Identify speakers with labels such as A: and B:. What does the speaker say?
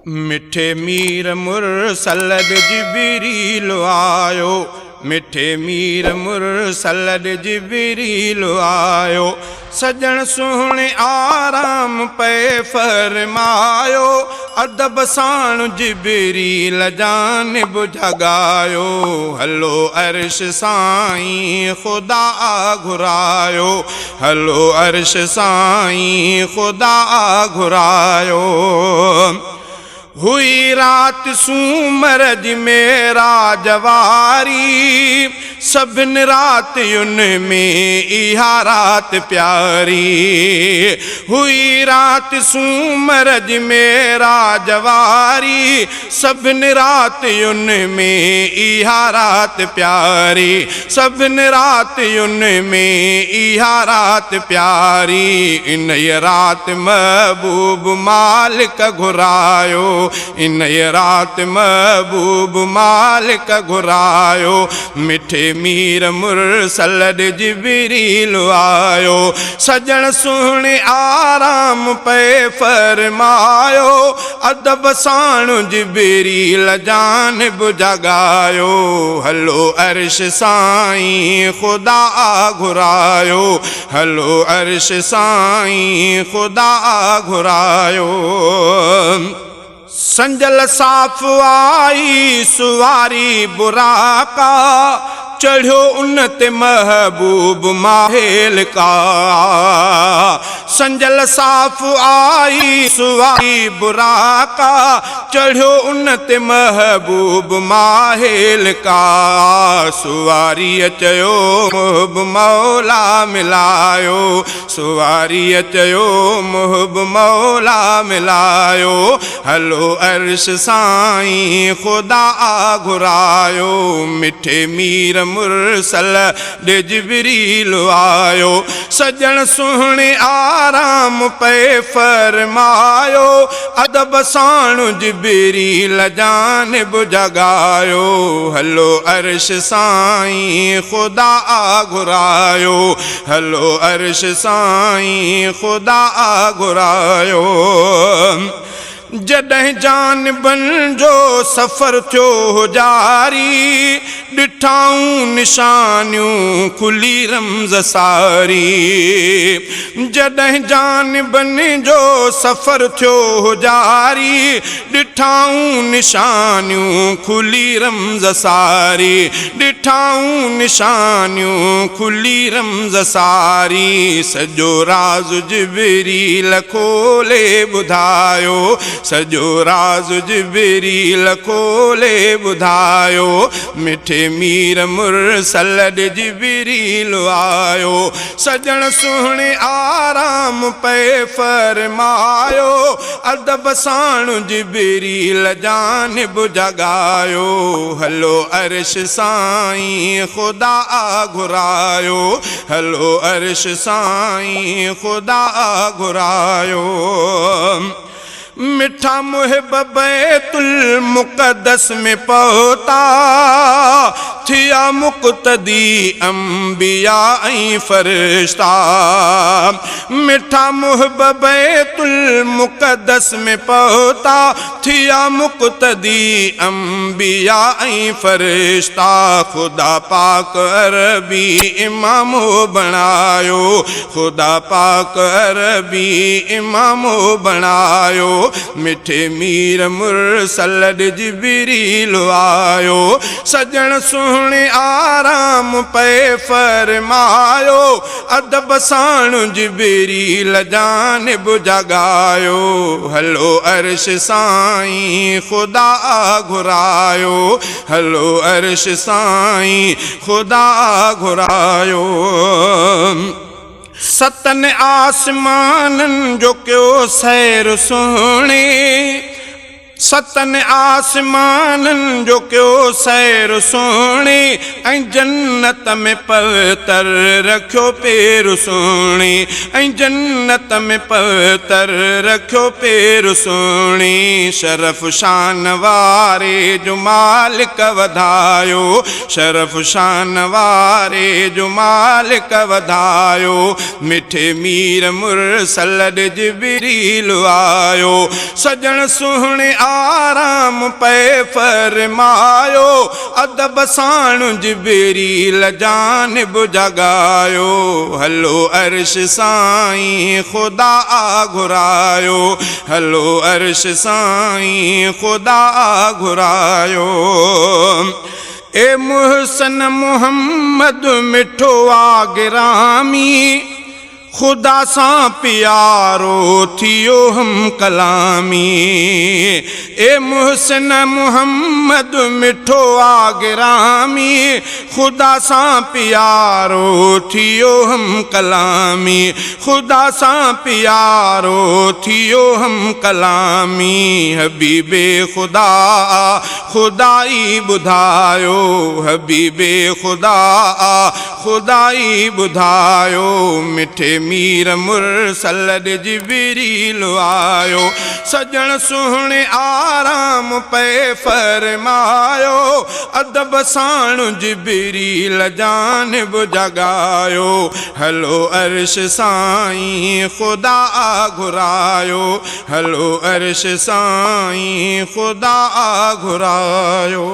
A: मिठे मीर मुरसल जिबरील आयो, मिठे मीर मुरसल जिबरील आयो। सजन सुहणे आराम पे फरमायो, अदब साण जिबरील जानिब जगायो। हलो अर्श साईं खुदा घुरायो, हलो अर्श साईं खुदा घुरायो। हुई रात सूमरज मेरा जवारी, सभिन रातियुन में इहा रात प्यारी। हुई रात सूमरज मेरा जवारी, सभिन रातियुन में इहा रात प्यारी। सभिन रातियुन में इहा रात प्यारी। इन रात महबूब मालिक घुरायो, इन रात महबूब मालिक घुरायो। मिठे मीर मुरसल जिबरील आयो, सजन सुहणे आराम पे फरमायो। अदब साण जिबरील जानिब जगायो। हलो अर्श साईं खुदा घुरायो, हलो अर्श साईं खुदा घुरायो। संजल साफ आई सुवारी बुराका, चढ़ो उन्नत महबूब माहेल का। संजल साफ आई सुवारी बुराका, चढ़ो उन्नत महबूब माहेल का। सुवारी चयो मुहब मौला मिलायो, सुवारी चयो मुहब मौला मिलायो। हलो अर्श साईं खुदा घुरायो, मिठे मीर मुरसल जिबरील आयो। सजन सुहणे आराम पे फरमायो, अदब साण जिबरील जानिब जगायो। हलो अर्श साईं खुदा घुरायो, हलो अर्श साईं खुदा घुरायो। जॾहिं जानबन जो सफ़र थियो जारी, ॾिठाऊं निशानियूं खुली रमज़ सारी। जॾहिं जानबन जो सफ़र थियो जारी, ॾिठाऊं निशानियूं खुली रमज़ सारी। ॾिठाऊं निशानियूं खुली रमज़ सारी। सॼो राज़ जिबरील खोले ॿुधायो, सॼो राज़ जिबरील खोले ॿुधायो। मिठे मीर मुरसल जिबरील आयो, सजन सुहणे आराम पे फरमायो। अदब साण जिबरील जानिब जगायो। हलो अर्श साईं खुदा घुरायो, हलो अर्श साईं खुदा घुरायो। मिठा मुहिब बैतुल मुक़द्दस में पहुता, थिया मुक़्तदी अंबिया ऐं फरिश्ता। मिठा मुहिब बैतुल मुक़द्दस में पहुता, थिया मुक़्तदी अंबिया ऐं फरिश्ता। खुदा पाक अरबी इमामो बणायो, खुदा पाक अरबी इमामो बणायो। मिठे मीर मुरसल जिबरील आयो, सजन सुहणे आराम पे फरमायो। अदब साण जिबरील जानिब जगायो। हलो अर्श साईं खुदा घुरायो, हलो अर्श साईं खुदा घुरायो। सतन आसमानन जो क्यों सैर सुहणे, सतन आसमानन जो क्यों सैर सुहणे। सोहणे ऐं जन्नत में पवित्र रखियो पेर सोहणे ऐं जन्नत में पवित्र रखियो पेर सोहणे शरफ शान वारे जो मालिक वधायो शरफ शान वारे जो मालिक वधायो मिठे मीर मुरसल जिबरील आयो सजण सुहणे आराम पे फरमायो अदब साण जिबरील जानिब जगायो हलो अर्श साईं खुदा घुरायो हलो अर्श साईं खुदा घुरायो ए मुहसन मुहम्मद मिठो आ गिरामी खुदा सा प्यारो थियो हम कलामी ए मुहसन मुहम्मद मिठो आ गिरामी खुदा सा प्यारो थियो हम कलामी खुदा सा प्यारो थियो हम कलामी हबीबे खुदा खुदाई बुधायो हबीबे खुदा खुदाई बुधायो मिठे मीर मुरसल जिबरील आयो सजण सुहणे आराम पे फरमायो अदब साण जिबरील जानिब जगायो हलो अर्श साईं खुदा घुरायो हलो अर्श साईं खुदा घुरायो।